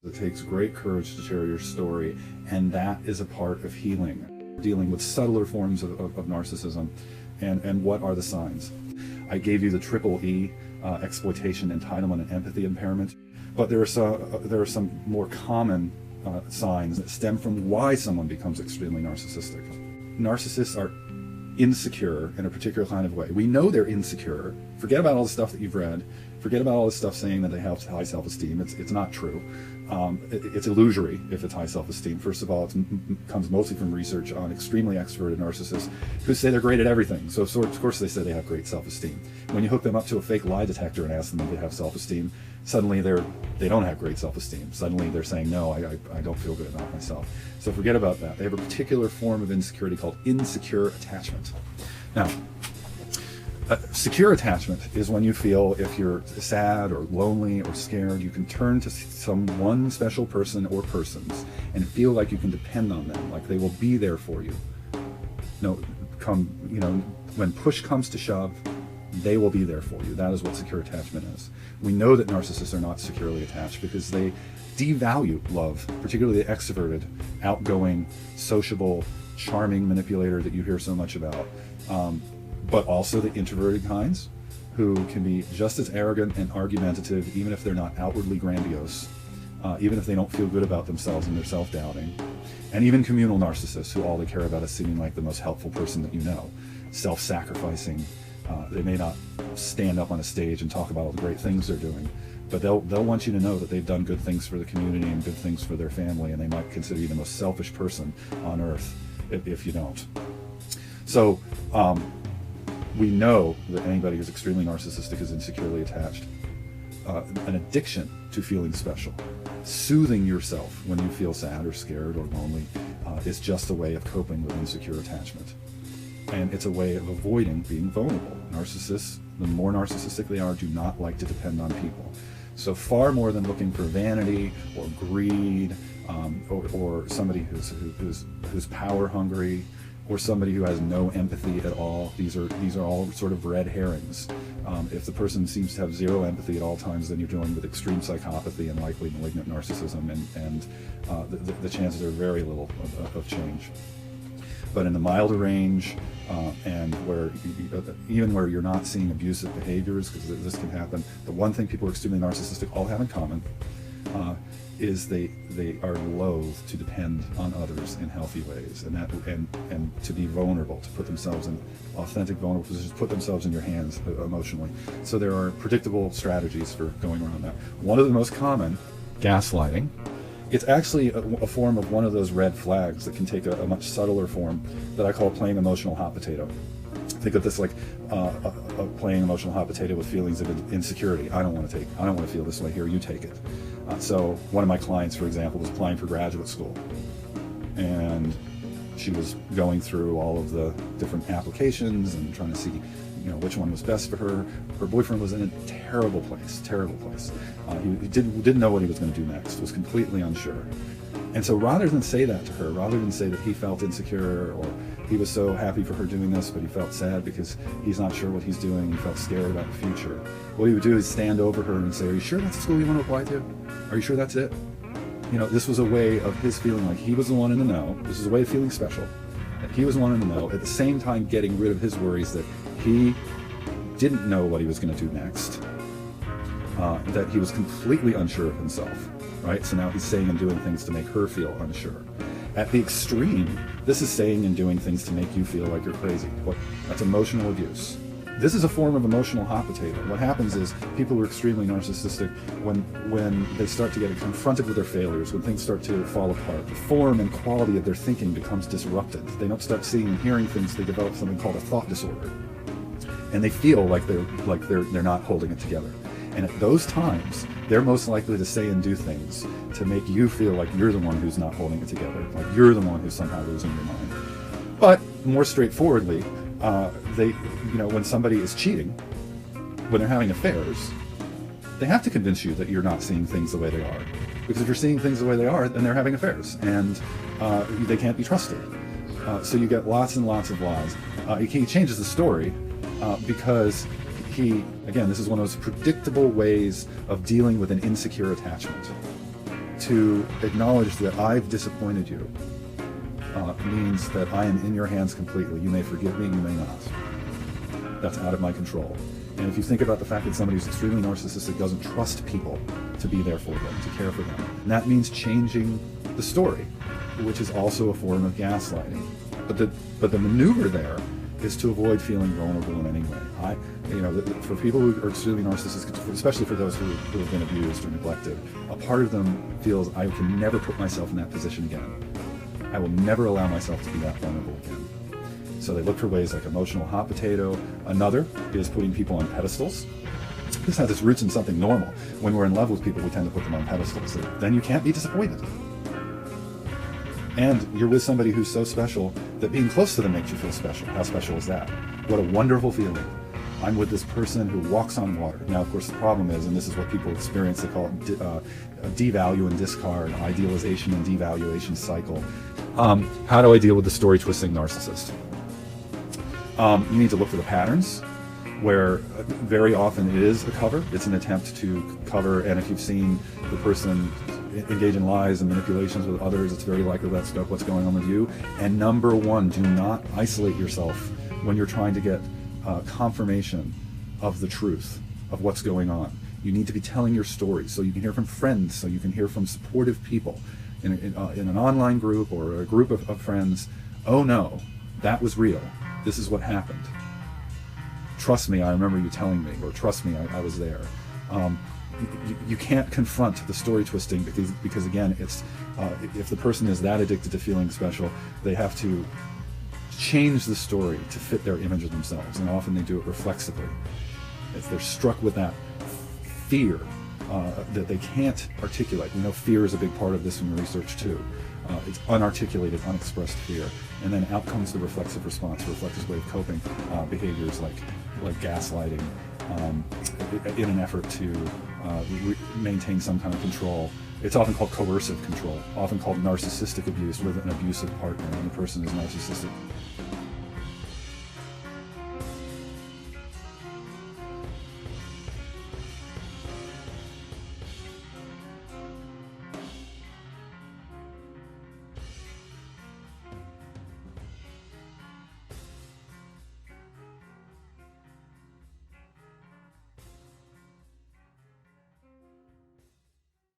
It takes great courage to share your story, and that is a part of healing. Dealing with subtler forms of narcissism, and what are the signs? I gave you the triple E, exploitation, entitlement, and empathy impairment, but there are some more common signs that stem from why someone becomes extremely narcissistic. Narcissists are insecure in a particular kind of way. We know they're insecure. Forget about all the stuff that you've read. Forget about all this stuff saying that they have high self-esteem. It's not true. It's illusory if it's high self-esteem. First of all, it comes mostly from research on extremely extroverted narcissists who say they're great at everything. So of course they say they have great self-esteem. When you hook them up to a fake lie detector and ask them if they have self-esteem, suddenly they don't have great self-esteem. Suddenly they're saying, no, I don't feel good about myself. So forget about that. They have a particular form of insecurity called insecure attachment. Now, secure attachment is when you feel if you're sad or lonely or scared, you can turn to some one special person or persons and feel like you can depend on them, like they will be there for you. When push comes to shove, they will be there for you. That is what secure attachment is. We know that narcissists are not securely attached because they devalue love, particularly the extroverted, outgoing, sociable, charming manipulator that you hear so much about. But also the introverted kinds, who can be just as arrogant and argumentative, even if they're not outwardly grandiose, even if they don't feel good about themselves and they're self-doubting, and even communal narcissists, who all they care about is seeming like the most helpful person that you know, self-sacrificing. They may not stand up on a stage and talk about all the great things they're doing, but they'll want you to know that they've done good things for the community and good things for their family, and they might consider you the most selfish person on earth if you don't. So, we know that anybody who's extremely narcissistic is insecurely attached. An addiction to feeling special. Soothing yourself when you feel sad or scared or lonely is just a way of coping with insecure attachment. And it's a way of avoiding being vulnerable. Narcissists, the more narcissistic they are, do not like to depend on people. So far more than looking for vanity or greed, or somebody who's power hungry, or somebody who has no empathy at all. These are all sort of red herrings. If the person seems to have zero empathy at all times, then you're dealing with extreme psychopathy and likely malignant narcissism, and the chances are very little of change. But in the milder range, and even where you're not seeing abusive behaviors, because this can happen, the one thing people who are extremely narcissistic all have in common is they are loath to depend on others in healthy ways, and to be vulnerable, to put themselves in authentic vulnerable positions, put themselves in your hands emotionally. So there are predictable strategies for going around that. One of the most common, gaslighting. It's actually a form of one of those red flags that can take a much subtler form that I call playing emotional hot potato. Think of this like playing emotional hot potato with feelings of insecurity. I don't want to feel this way. Here, you take it. So one of my clients, for example, was applying for graduate school, and she was going through all of the different applications and trying to see, which one was best for her. Her boyfriend was in a terrible place. He didn't know what he was going to do next. Was completely unsure. And so rather than say that to her, rather than say that he felt insecure or he was so happy for her doing this, but he felt sad because he's not sure what he's doing, he felt scared about the future, what he would do is stand over her and say, are you sure that's the school you want to apply to? Are you sure that's it? This was a way of his feeling like he was the one in the know. This is a way of feeling special, that he was the one in the know, at the same time getting rid of his worries that he didn't know what he was going to do next, that he was completely unsure of himself. Right? So now he's saying and doing things to make her feel unsure. At the extreme, this is saying and doing things to make you feel like you're crazy. That's emotional abuse. This is a form of emotional hot potato. What happens is people who are extremely narcissistic, when they start to get confronted with their failures, when things start to fall apart, the form and quality of their thinking becomes disrupted. They don't start seeing and hearing things. They develop something called a thought disorder, and they feel like they're not holding it together. And at those times, they're most likely to say and do things to make you feel like you're the one who's not holding it together, like you're the one who's somehow losing your mind. But more straightforwardly, when somebody is cheating, when they're having affairs, they have to convince you that you're not seeing things the way they are. Because if you're seeing things the way they are, then they're having affairs, and they can't be trusted. So you get lots and lots of lies. He changes the story because again, this is one of those predictable ways of dealing with an insecure attachment. to acknowledge that I've disappointed you means that I am in your hands completely. You may forgive me, you may not. That's out of my control. And if you think about the fact that somebody who's extremely narcissistic doesn't trust people to be there for them, to care for them, and that means changing the story, which is also a form of gaslighting. But the maneuver there is to avoid feeling vulnerable in any way. For people who are extremely narcissistic, especially for those who have been abused or neglected, a part of them feels, I can never put myself in that position again. I will never allow myself to be that vulnerable again. So they look for ways like emotional hot potato. Another is putting people on pedestals. This has its roots in something normal. When we're in love with people, we tend to put them on pedestals. Then you can't be disappointed. And you're with somebody who's so special that being close to them makes you feel special. How special is that? What a wonderful feeling. I'm with this person who walks on water. Now, of course, the problem is, and this is what people experience, they call it devalue and discard, idealization and devaluation cycle. How do I deal with the story-twisting narcissist? You need to look for the patterns, where very often it is a cover. It's an attempt to cover, and if you've seen the person engage in lies and manipulations with others, it's very likely that's what's going on with you. And number one, do not isolate yourself when you're trying to get confirmation of the truth of what's going on. You need to be telling your story so you can hear from friends, so you can hear from supportive people in an online group or a group of friends. Oh no, that was real. This is what happened. Trust me, I remember you telling me, or trust me, I was there. You can't confront the story twisting because again, it's if the person is that addicted to feeling special, they have to change the story to fit their image of themselves, and often they do it reflexively. If they're struck with that fear that they can't articulate. We know fear is a big part of this in research too. It's unarticulated, unexpressed fear, and then out comes the reflexive response, a reflexive way of coping, behaviors like gaslighting, in an effort to maintain some kind of control. It's often called coercive control, often called narcissistic abuse with an abusive partner when the person is narcissistic.